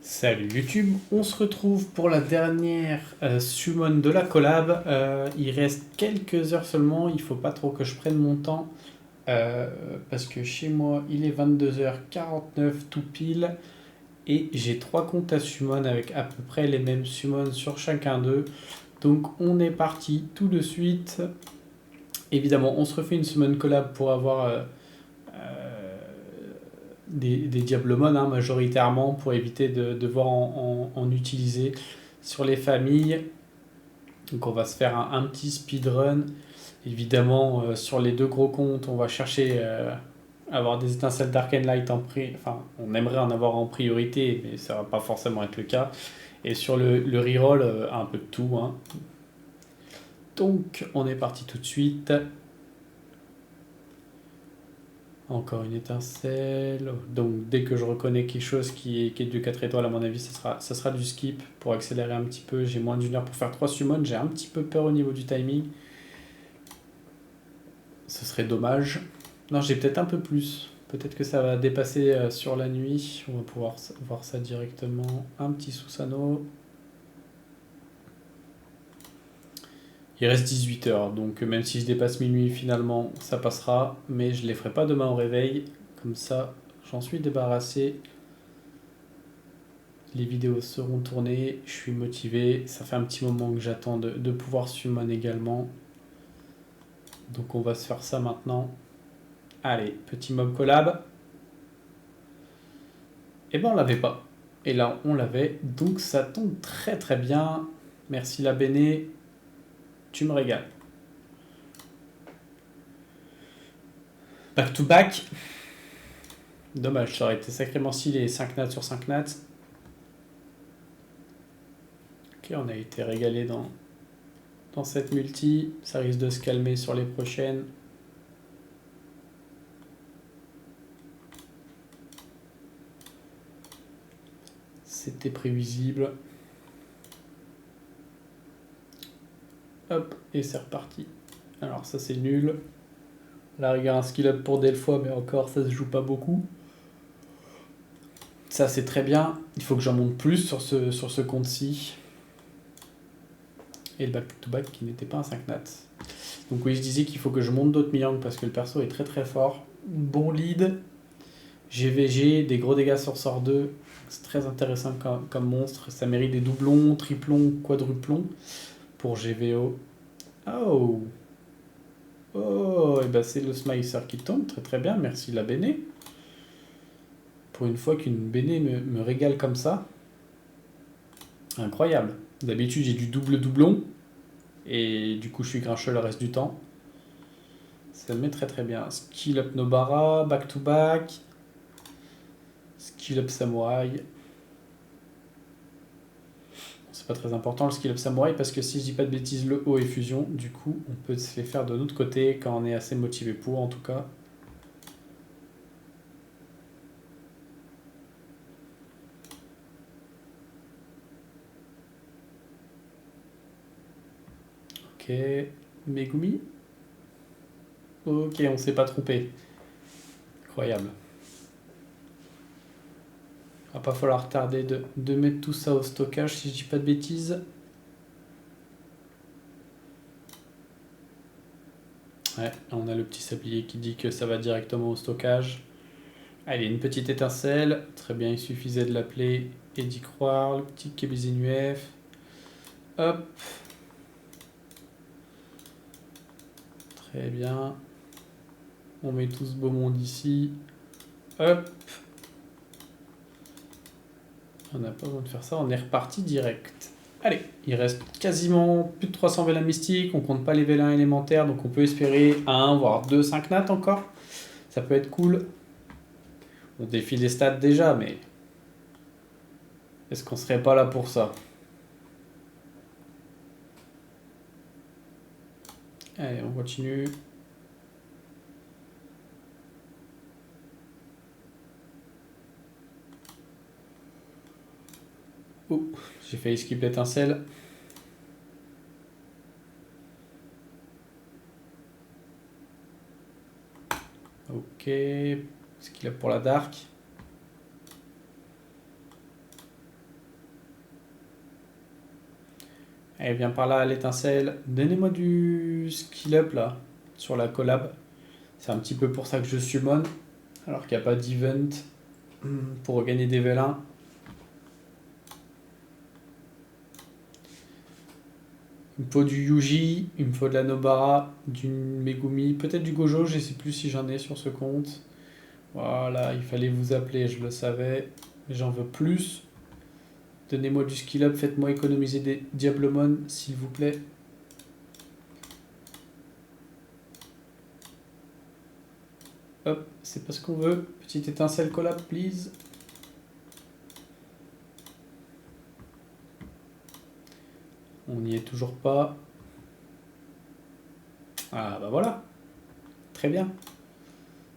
Salut YouTube, on se retrouve pour la dernière summon de la collab. Il reste quelques heures seulement, il faut pas trop que je prenne mon temps euh, parce que chez moi il est 22h49 tout pile et j'ai 3 comptes à summon avec à peu près les mêmes summons sur chacun d'eux. Donc on est parti tout de suite. Évidemment, on se refait une summon collab pour avoir euh, des Diablemon majoritairement pour éviter de devoir en utiliser sur les familles. Donc on va se faire un petit speedrun. Évidemment, sur les deux gros comptes, on va chercher avoir des étincelles d'Arcane Light en enfin, on aimerait en avoir en priorité, mais ça va pas forcément être le cas. Et sur le reroll, un peu de tout, hein. Donc on est parti tout de suite. Encore une étincelle. Donc dès que je reconnais quelque chose qui est du 4 étoiles, à mon avis, ça sera du skip pour accélérer un petit peu. J'ai moins d'une heure pour faire 3 summons. J'ai un petit peu peur au niveau du timing. Ce serait dommage. Non, j'ai peut-être un peu plus. Peut-être que ça va dépasser sur la nuit. On va pouvoir voir ça directement. Un petit Susano. Il reste 18 heures. Donc même si je dépasse minuit, finalement, ça passera. Mais je ne les ferai pas demain au réveil. Comme ça, j'en suis débarrassé. Les vidéos seront tournées, je suis motivé. Ça fait un petit moment que j'attends de pouvoir summon également. Donc on va se faire ça maintenant. Allez, petit mob collab. Et ben on l'avait pas. Et là on l'avait. Donc ça tombe très très bien. Merci la Béné. Tu me régales. Back to back. Dommage, ça aurait été sacrément stylé. 5 nats sur 5 nats. Ok, on a été régalé dans cette multi. Ça risque de se calmer sur les prochaines. C'était prévisible. Hop, et c'est reparti. Alors ça c'est nul. La rigueur un skill up pour Delphois, mais encore ça se joue pas beaucoup. Ça c'est très bien. Il faut que j'en monte plus sur ce compte-ci. Et le back-to-back qui n'était pas un 5 nat. Donc oui, je disais qu'il faut que je monte d'autres Miang parce que le perso est très très fort. Bon lead. GVG, des gros dégâts sur sort 2. C'est très intéressant comme monstre. Ça mérite des doublons, triplons, quadruplons pour GVO. Oh. Oh, et ben c'est le Smicer qui tombe. Très très bien, merci la Béné. Pour une fois qu'une Béné me régale comme ça. Incroyable. D'habitude j'ai du double doublon. Et du coup je suis grincheux le reste du temps. Ça me met très très bien. Skill up Nobara, back to back. Skill up Samouraï. C'est pas très important le skill up Samouraï parce que si je dis pas de bêtises, le haut est fusion. Du coup on peut se les faire de l'autre côté quand on est assez motivé pour en tout cas. Ok. Megumi. Ok, on s'est pas trompé. Incroyable. Va pas falloir tarder de mettre tout ça au stockage si je dis pas de bêtises. Ouais, on a le petit sablier qui dit que ça va directement au stockage. Allez, une petite étincelle. Très bien, il suffisait de l'appeler et d'y croire. Le petit Kebizinuf. Hop. Très bien. On met tout ce beau monde ici. Hop. On n'a pas besoin de faire ça, on est reparti direct. Allez, il reste quasiment plus de 300 vélins mystiques, on compte pas les vélins élémentaires, donc on peut espérer 1 voire 2 5 nats encore. Ça peut être cool. On défie les stats déjà, mais est-ce qu'on serait pas là pour ça? Allez, on continue. Oh, j'ai failli skip l'étincelle. Ok, ce qu'il a pour la dark. Allez, viens par là, l'étincelle. Donnez-moi du skill up là, sur la collab. C'est un petit peu pour ça que je summon, alors qu'il n'y a pas d'event pour gagner des vélins. Il me faut du Yuji, il me faut de la Nobara, du Megumi, peut-être du Gojo, je ne sais plus si j'en ai sur ce compte. Voilà, il fallait vous appeler, je le savais. Mais j'en veux plus. Donnez-moi du skill up, faites-moi économiser des Diablemon, s'il vous plaît. Hop, c'est pas ce qu'on veut. Petite étincelle collab, please. On n'y est toujours pas. Ah bah voilà, très bien.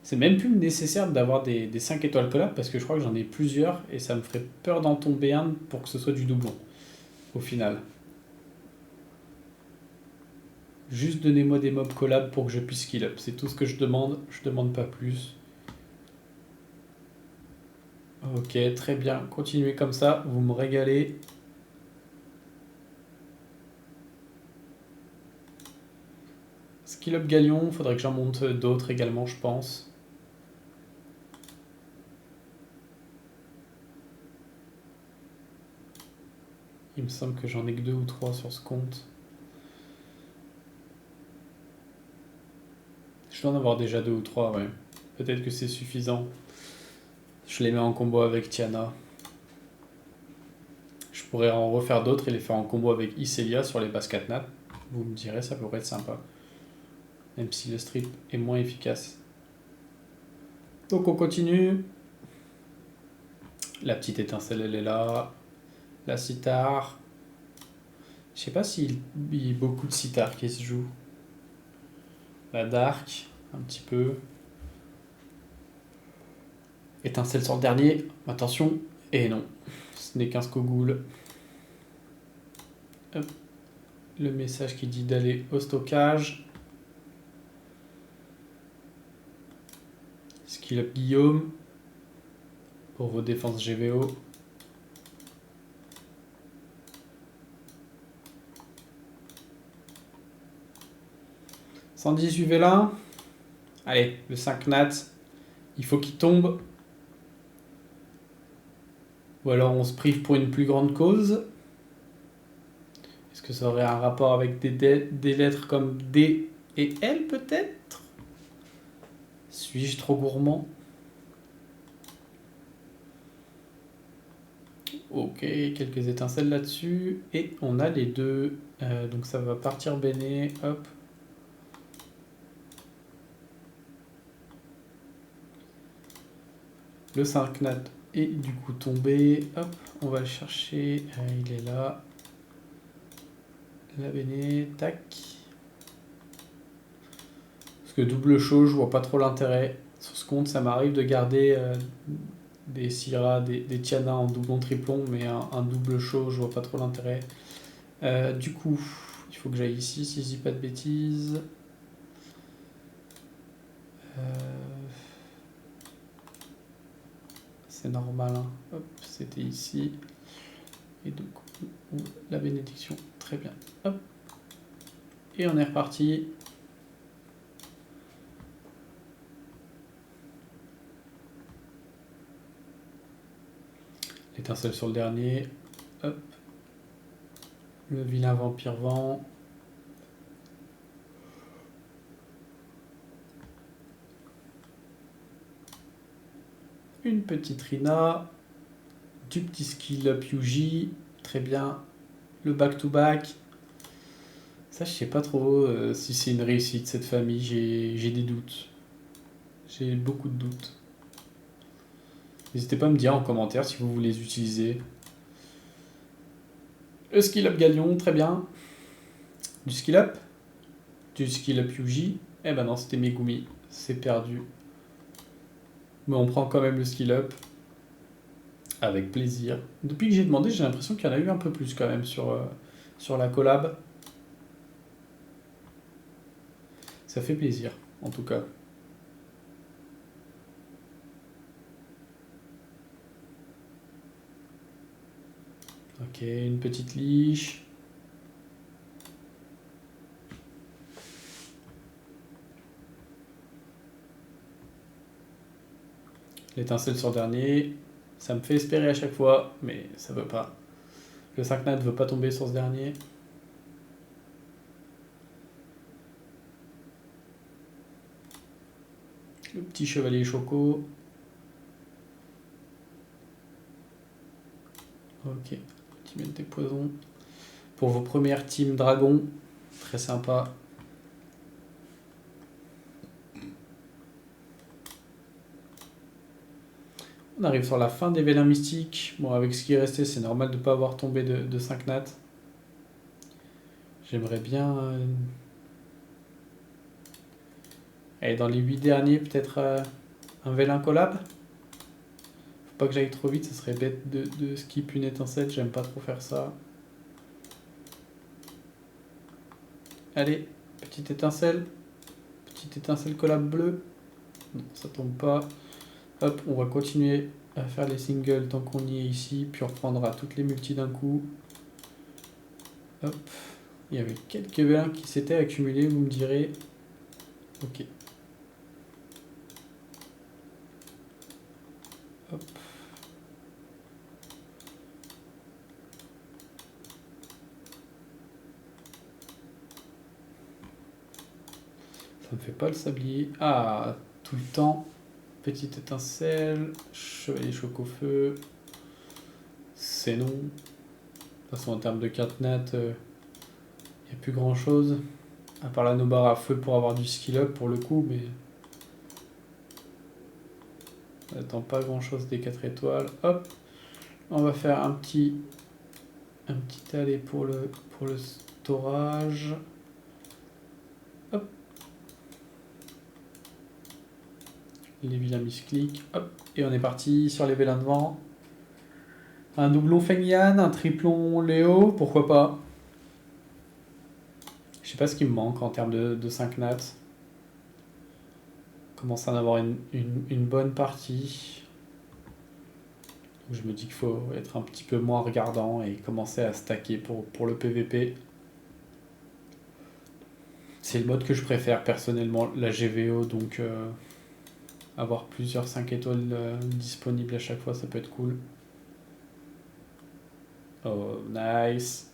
C'est même plus nécessaire d'avoir des 5 étoiles collab parce que je crois que j'en ai plusieurs et ça me ferait peur d'en tomber un pour que ce soit du doublon au final. Juste donnez-moi des mobs collab pour que je puisse skill up. C'est tout ce que je demande pas plus. Ok, très bien, continuez comme ça, vous me régalez. Skill up Galion, faudrait que j'en monte d'autres également, je pense. Il me semble que j'en ai que 2 ou 3 sur ce compte. Je dois en avoir déjà 2 ou 3, ouais. Peut-être que c'est suffisant. Je les mets en combo avec Tiana. Je pourrais en refaire d'autres et les faire en combo avec Iselia sur les bases 4 nat. Vous me direz, ça pourrait être sympa. Même si le strip est moins efficace. Donc on continue. La petite étincelle, elle est là. La sitar. Je sais pas s'il y a beaucoup de sitar qui se jouent. La dark, un petit peu. Étincelle sur le dernier. Attention. Et non. Ce n'est qu'un Skogoul. Hop. Le message qui dit d'aller au stockage. Skill up Guillaume. Pour vos défenses GVO. « 118 vélins. Allez, le 5 nat. Il faut qu'il tombe. Ou alors on se prive pour une plus grande cause. Est-ce que ça aurait un rapport avec des lettres comme D et L peut-être? Suis-je trop gourmand? Ok, quelques étincelles là-dessus. Et on a les deux. Donc ça va partir béné. Hop. Le 5 nat est du coup tombé. Hop, on va le chercher. Il est là. La béné. Tac. Parce que double show, je vois pas trop l'intérêt. Sur ce compte, ça m'arrive de garder des Syrah, des Tiana en doublon triplon, mais un double show, je vois pas trop l'intérêt. Du coup, il faut que j'aille ici, si je dis pas de bêtises. C'est normal, hein. Hop, c'était ici. Et donc, la bénédiction, très bien. Hop. Et on est reparti. L'étincelle sur le dernier. Hop. Le vilain vampire vent. Une petite Rina. Du petit skill up Yuji. Très bien. Le back-to-back. Ça, je sais pas trop si c'est une réussite cette famille. J'ai des doutes. J'ai beaucoup de doutes. N'hésitez pas à me dire en commentaire si vous voulez les utiliser. Le skill up Galion, très bien. Du skill up. Du skill up Yuji. Eh ben non, c'était Megumi. C'est perdu. Mais on prend quand même le skill up. Avec plaisir. Depuis que j'ai demandé, j'ai l'impression qu'il y en a eu un peu plus quand même sur la collab. Ça fait plaisir, en tout cas. Ok, une petite liche. L'étincelle sur dernier. Ça me fait espérer à chaque fois, mais ça veut pas. Le 5 nat veut pas tomber sur ce dernier. Le petit chevalier choco. Ok, team des poisons. Pour vos premières teams dragon, très sympa. On arrive sur la fin des vélins mystiques. Bon, avec ce qui est resté, c'est normal de ne pas avoir tombé de 5 nat. J'aimerais bien... aller dans les 8 derniers, peut-être un vélin collab. Faut pas que j'aille trop vite, ça serait bête de skip une étincelle, j'aime pas trop faire ça. Allez, petite étincelle collab bleu. Non, ça tombe pas. Hop, on va continuer à faire les singles tant qu'on y est ici, puis on reprendra toutes les multis d'un coup. Hop, il y avait quelques vélins qui s'étaient accumulés, vous me direz. Ok. Hop. Ça me fait pas le sablier. Ah, tout le temps. Petite étincelle. Chevalier choc-au-feu. C'est non. De toute façon, en termes de carte nat, il n'y a plus grand chose. À part la Nobara à feu pour avoir du skill up pour le coup, mais. On n'attend pas grand chose des 4 étoiles. Hop. On va faire un petit aller pour le storage. Hop. Les vilains misclics. Hop. Et on est parti sur les vélins de vent. Un doublon Feng Yan, un triplon Léo, pourquoi pas. Je sais pas ce qui me manque en termes de 5 nats. Commence à en avoir une bonne partie. Je me dis qu'il faut être un petit peu moins regardant et commencer à stacker pour le PVP. C'est le mode que je préfère personnellement, la GVO, donc avoir plusieurs 5 étoiles disponibles à chaque fois, ça peut être cool. Oh, nice.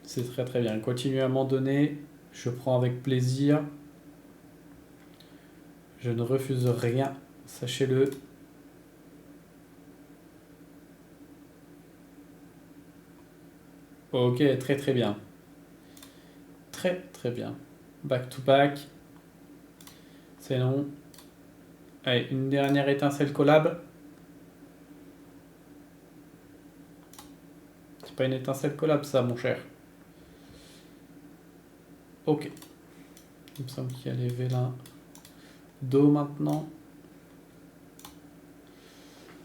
C'est très très bien. Continuez à m'en donner, je prends avec plaisir. Je ne refuse rien, sachez-le. Ok, très très bien. Très très bien. Back to back. C'est non. Allez, une dernière étincelle collab. C'est pas une étincelle collab ça, mon cher. Ok. Il me semble qu'il y a les vélins d'eau maintenant.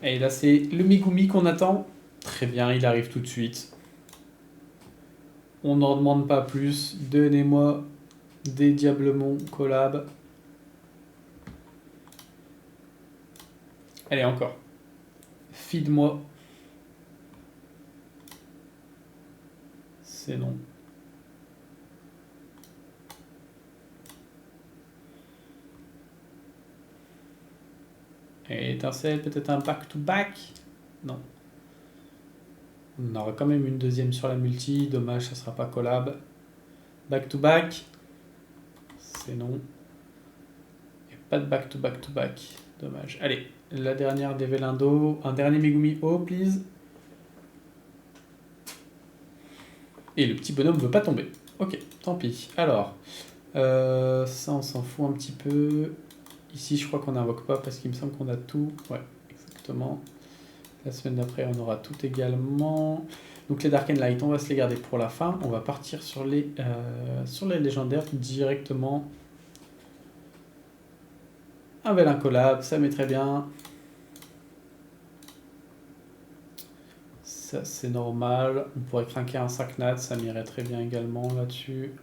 Et là, c'est le Megumi qu'on attend. Très bien, il arrive tout de suite. On n'en demande pas plus. Donnez-moi des Diablemont collab. Allez, encore. Feed-moi. C'est non. Et étincelle, peut-être un back-to-back. Non. On aura quand même une deuxième sur la multi. Dommage, ça sera pas collab. Back-to-back. C'est non. Et pas de back-to-back-to-back. Dommage. Allez, la dernière des vélins d'eau. Un dernier Megumi O, please. Et le petit bonhomme ne veut pas tomber. Ok, tant pis. Alors, ça on s'en fout un petit peu. Ici, je crois qu'on n'invoque pas parce qu'il me semble qu'on a tout. Ouais, exactement. La semaine d'après, on aura tout également. Donc les Dark and Light, on va se les garder pour la fin. On va partir sur les légendaires directement. Un bel incollab, ça met très bien. Ça, c'est normal. On pourrait craquer un 5 nat, ça m'irait très bien également là-dessus.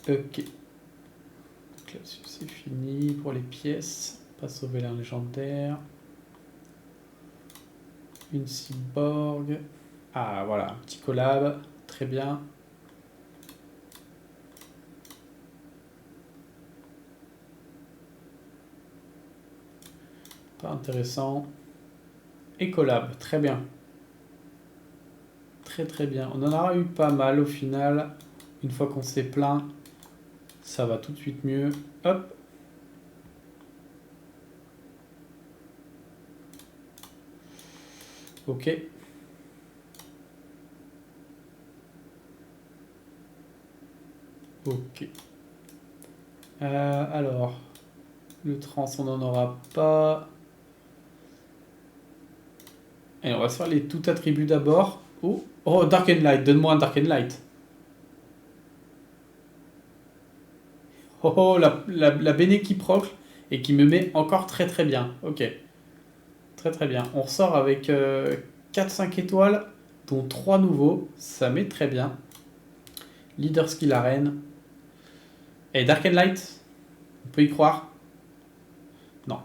Ok. Donc là-dessus, c'est fini pour les pièces. On passe au vélin légendaire. Une cyborg. Ah, voilà, un petit collab. Très bien. Pas intéressant. Et collab, très bien. Très très bien. On en aura eu pas mal au final. Une fois qu'on s'est plaint, ça va tout de suite mieux. Hop. Ok. Ok. Alors, le trans, on n'en aura pas. Et on va se faire les tout attributs d'abord. Oh, oh, Dark and Light, donne-moi un Dark and Light. Oh, oh, la Bene qui procle et qui me met encore très très bien. Ok, très très bien. On ressort avec 4-5 étoiles, dont 3 nouveaux. Ça met très bien. Leader Skill Arène. Et Dark and Light, on peut y croire? Non,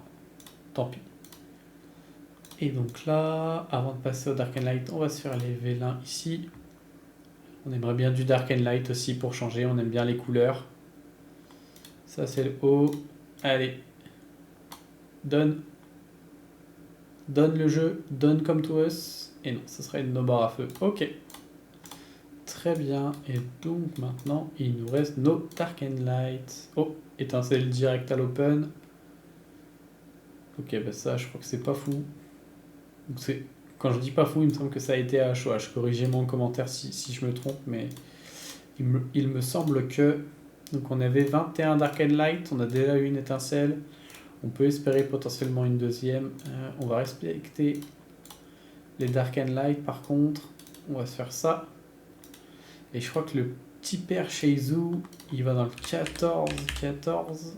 tant pis. Et donc là, avant de passer au Dark and Light, on va se faire les vélins ici. On aimerait bien du Dark and Light aussi pour changer, on aime bien les couleurs. Ça c'est le haut. Allez. Donne. Donne le jeu. Donne comme to us. Et non, ce sera une no barre à feu. Ok. Très bien. Et donc maintenant, il nous reste nos Dark and Light. Oh, étincelle direct à l'open. Ok, bah ça, je crois que c'est pas fou. Donc quand je dis pas fou, il me semble que ça a été à HOH. Corrigez-moi en commentaire si je me trompe, mais il me semble que... Donc on avait 21 Dark and Light, on a déjà eu une étincelle. On peut espérer potentiellement une deuxième. On va respecter les Dark and Light par contre. On va se faire ça. Et je crois que le petit père Sheizu, il va dans le 14.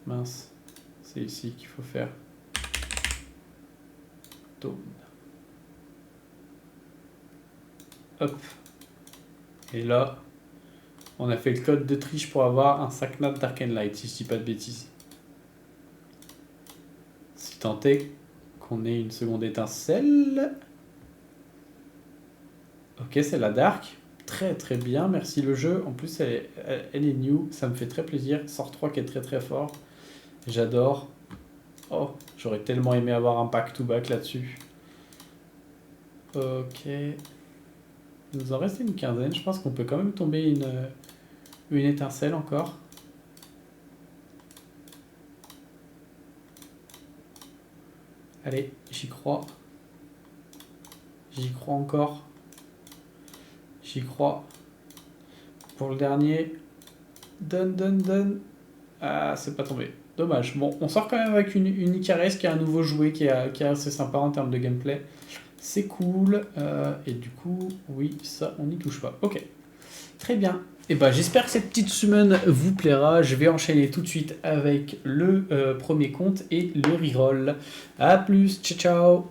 Mince. C'est ici qu'il faut faire. Dawn. Hop. Et là, on a fait le code de triche pour avoir un Saknat Dark and Light, si je dis pas de bêtises. Si tant est qu'on ait une seconde étincelle. Ok, c'est la Dark. Très très bien, merci le jeu. En plus, elle est new, ça me fait très plaisir. Sort 3 qui est très très fort. J'adore. Oh, j'aurais tellement aimé avoir un back-to-back là-dessus. Ok. Il nous en reste une quinzaine. Je pense qu'on peut quand même tomber une étincelle encore. Allez, j'y crois. J'y crois encore. J'y crois. Pour le dernier. Donne. Ah, c'est pas tombé. Dommage. Bon, on sort quand même avec une Icarus qui a un nouveau jouet qui est assez sympa en termes de gameplay. C'est cool. Et du coup, oui, ça, on n'y touche pas. Ok. Très bien. Et ben, j'espère que cette petite summon vous plaira. Je vais enchaîner tout de suite avec le premier compte et le reroll. A plus. Ciao, ciao.